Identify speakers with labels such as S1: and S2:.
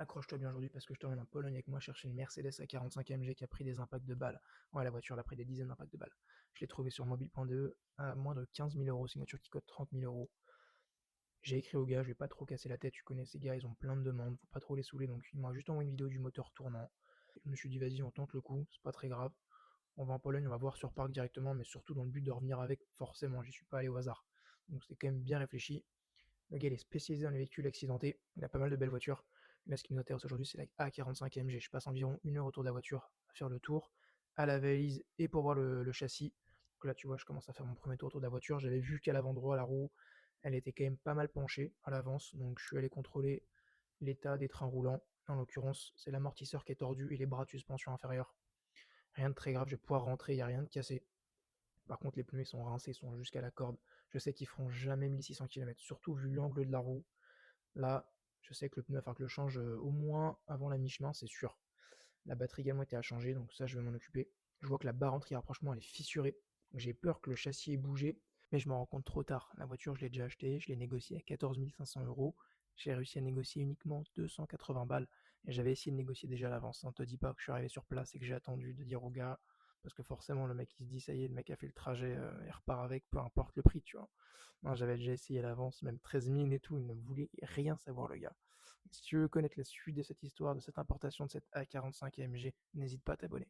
S1: Accroche-toi bien aujourd'hui parce que je t'emmène en Pologne avec moi chercher une Mercedes A45 AMG qui a pris des impacts de balles. Ouais, la voiture elle a pris des dizaines d'impacts de balles. Je l'ai trouvée sur mobile.de à moins de 15 000 euros. C'est une voiture qui coûte 30 000 euros. J'ai écrit au gars, je vais pas trop casser la tête. Tu connais ces gars, ils ont plein de demandes, faut pas trop les saouler. Donc il m'a juste envoyé une vidéo du moteur tournant. Je me suis dit, vas-y, on tente le coup, c'est pas très grave. On va en Pologne, on va voir sur parc directement, mais surtout dans le but de revenir avec, forcément, j'y suis pas allé au hasard. Donc c'est quand même bien réfléchi. Le gars il est spécialisé dans les véhicules accidentés, il a pas mal de belles voitures. Là, ce qui nous intéresse aujourd'hui, c'est la A45 AMG. Je passe environ 1 heure autour de la voiture à faire le tour, à la valise et pour voir le châssis. Donc là, tu vois, je commence à faire mon premier tour autour de la voiture. J'avais vu qu'à l'avant-droit, la roue, elle était quand même pas mal penchée à l'avance. Donc je suis allé contrôler l'état des trains roulants. En l'occurrence, c'est l'amortisseur qui est tordu et les bras de suspension inférieurs. Rien de très grave, je vais pouvoir rentrer, il n'y a rien de cassé. Par contre, les pneus ils sont rincés, ils sont jusqu'à la corde. Je sais qu'ils feront jamais 1600 km, surtout vu l'angle de la roue. Là, je sais que le pneu va falloir que je le change au moins avant la mi-chemin, c'est sûr. La batterie également était à changer, donc ça, je vais m'en occuper. Je vois que la barre anti-rapprochement, elle est fissurée. J'ai peur que le châssis ait bougé, mais je me rends compte trop tard. La voiture, je l'ai déjà achetée, je l'ai négociée à 14 500 euros. J'ai réussi à négocier uniquement 280 balles. Et j'avais essayé de négocier déjà à l'avance. Ne te dis pas que je suis arrivé sur place et que j'ai attendu de dire au gars, parce que forcément, le mec, il se dit, ça y est, le mec a fait le trajet, il repart avec, peu importe le prix, tu vois. Non, j'avais déjà essayé à l'avance, même 13 000 et tout, il ne voulait rien savoir, le gars. Si tu veux connaître la suite de cette histoire, de cette importation de cette A45 AMG, n'hésite pas à t'abonner.